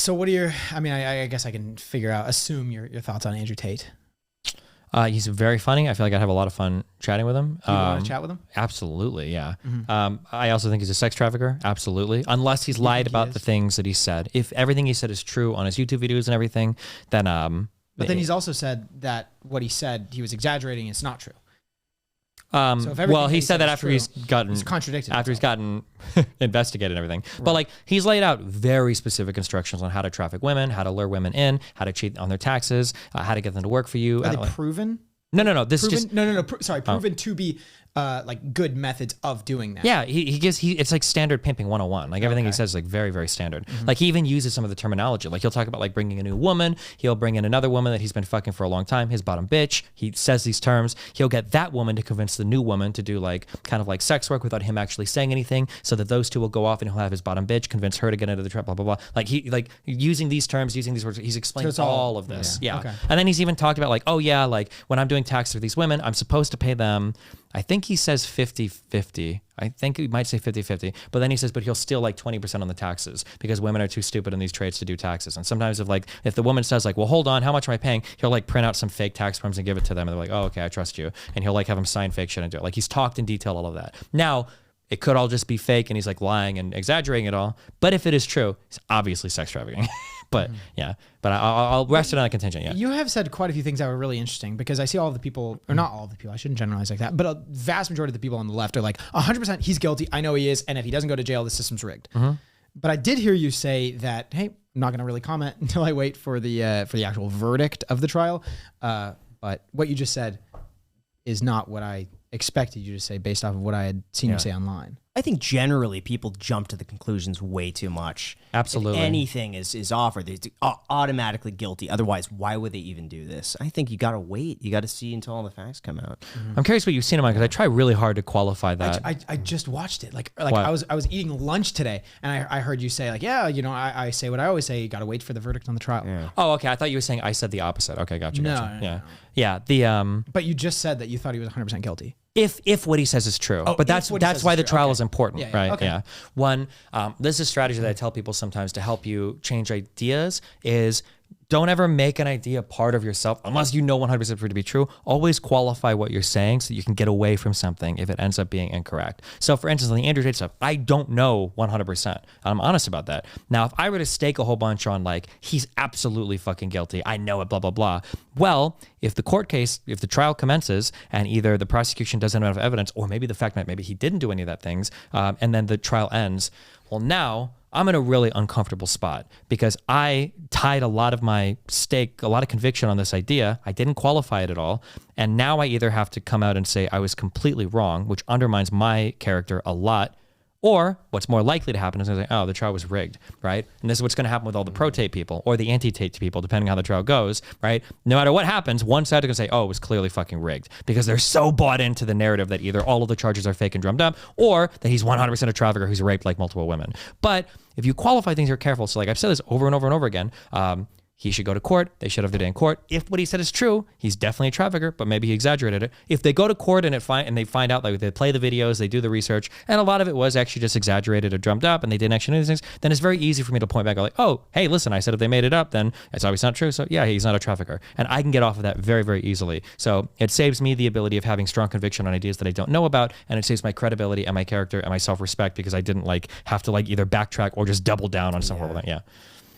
So what are your, I mean, I guess I can assume your thoughts on Andrew Tate. He's very funny. I feel like I'd have a lot of fun chatting with him. Do you want to chat with him? Absolutely, yeah. I also think he's a sex trafficker, absolutely. Unless he's lied about the things that he said. If everything he said is true on his YouTube videos and everything, then... but then he's also said that what he said, he was exaggerating, it's not true. So well, he said that after true, he's contradicted after he's gotten investigated and everything. Right. But like he's laid out very specific instructions on how to traffic women, how to lure women in, how to cheat on their taxes, how to get them to work for you. Are they proven? No. This proven, is just proven to be like good methods of doing that. Yeah, it's like standard pimping 101. Like everything he says is like very, very standard. Like he even uses some of the terminology. Like he'll talk about like bringing a new woman. He'll bring in another woman that he's been fucking for a long time, his bottom bitch. He says these terms. He'll get that woman to convince the new woman to do like kind of like sex work without him actually saying anything, so that those two will go off and he'll have his bottom bitch convince her to get into the trap, blah, blah, blah. Like he like using these terms, using these words, he's explained all of this. Yeah. Okay. And then he's even talked about like, oh yeah, like when I'm doing tax for these women, I'm supposed to pay them, I think he says 50-50. I think he might say 50-50, but then he says, but he'll steal like 20% on the taxes because women are too stupid in these trades to do taxes. And sometimes if the woman says like, well, hold on, how much am I paying? He'll like print out some fake tax forms and give it to them. And they're like, oh, okay, I trust you. And he'll like have them sign fake shit and do it. Like he's talked in detail all of that. Now, it could all just be fake and he's like lying and exaggerating it all. But if it is true, it's obviously sex trafficking. But yeah, but I'll rest it on a contingent. Yeah. You have said quite a few things that were really interesting because I see all of the people, or not all of the people, I shouldn't generalize like that, but a vast majority of the people on the left are like 100% he's guilty. I know he is. And if he doesn't go to jail, the system's rigged. But I did hear you say that, hey, I'm not going to really comment until I wait for the actual verdict of the trial. But what you just said is not what I expected you to say based off of what I had seen you say online. I think generally people jump to the conclusions way too much. Absolutely. If anything is offered, they're automatically guilty. Otherwise, why would they even do this? I think you got to wait. You got to see until all the facts come out. I'm curious what you've seen of mine because I try really hard to qualify that. I just watched it. Like I was eating lunch today and I heard you say like, yeah, you know, I say what I always say, you got to wait for the verdict on the trial. Yeah. Oh, okay. I thought you were saying I said the opposite. Okay, gotcha. No. Yeah. But you just said that you thought he was 100% guilty. If what he says is true, but that's why the trial is important, right? Okay. Yeah. One, this is a strategy that I tell people sometimes to help you change ideas is don't ever make an idea part of yourself unless you know 100% for it to be true. Always qualify what you're saying so you can get away from something if it ends up being incorrect. So for instance, on the Andrew Tate stuff, I don't know 100%. I'm honest about that. Now, if I were to stake a whole bunch on like, he's absolutely fucking guilty, I know it, blah, blah, blah. Well, if the trial commences and either the prosecution doesn't have enough evidence or maybe the fact that maybe he didn't do any of that things and then the trial ends, well, now I'm in a really uncomfortable spot because I tied a lot of my stake, a lot of conviction on this idea. I didn't qualify it at all. And now I either have to come out and say I was completely wrong, which undermines my character a lot, or what's more likely to happen is I'm going to say, oh, the trial was rigged, right? And this is what's going to happen with all the pro-Tate people or the anti-Tate people, depending on how the trial goes, right? No matter what happens, one side is going to say, oh, it was clearly fucking rigged because they're so bought into the narrative that either all of the charges are fake and drummed up or that he's 100% a trafficker who's raped like multiple women. But if you qualify things, you're careful. So like I've said this over and over and over again, he should go to court. They should have the day in court. If what he said is true, he's definitely a trafficker, but maybe he exaggerated it. If they go to court and they find out, like they play the videos, they do the research, and a lot of it was actually just exaggerated or drummed up, and they didn't actually do these things, then it's very easy for me to point back, like, oh, hey, listen, I said if they made it up, then it's obviously not true. So yeah, he's not a trafficker, and I can get off of that very, very easily. So it saves me the ability of having strong conviction on ideas that I don't know about, and it saves my credibility and my character and my self-respect because I didn't like have to like either backtrack or just double down on some horrible thing. Yeah.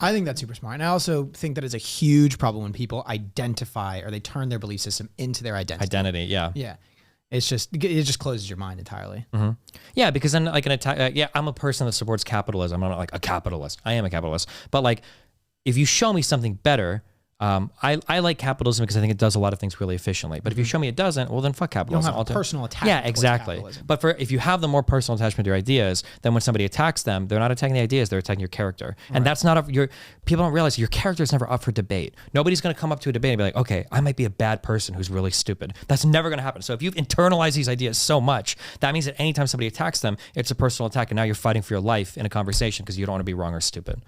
I think that's super smart. And I also think that it's a huge problem when people identify or they turn their belief system into their identity. Yeah. Yeah. It just closes your mind entirely. Yeah, because then like an attack, I'm a person that supports capitalism. I'm not like a capitalist. I am a capitalist. But like, if you show me something better, I like capitalism because I think it does a lot of things really efficiently. But if you show me it doesn't, well then fuck capitalism. You don't have a personal attachment. Yeah, exactly. But if you have the more personal attachment to your ideas, then when somebody attacks them, they're not attacking the ideas, they're attacking your character. And that's not people don't realize your character is never up for debate. Nobody's going to come up to a debate and be like, okay, I might be a bad person who's really stupid. That's never going to happen. So if you've internalized these ideas so much, that means that anytime somebody attacks them, it's a personal attack, and now you're fighting for your life in a conversation because you don't want to be wrong or stupid.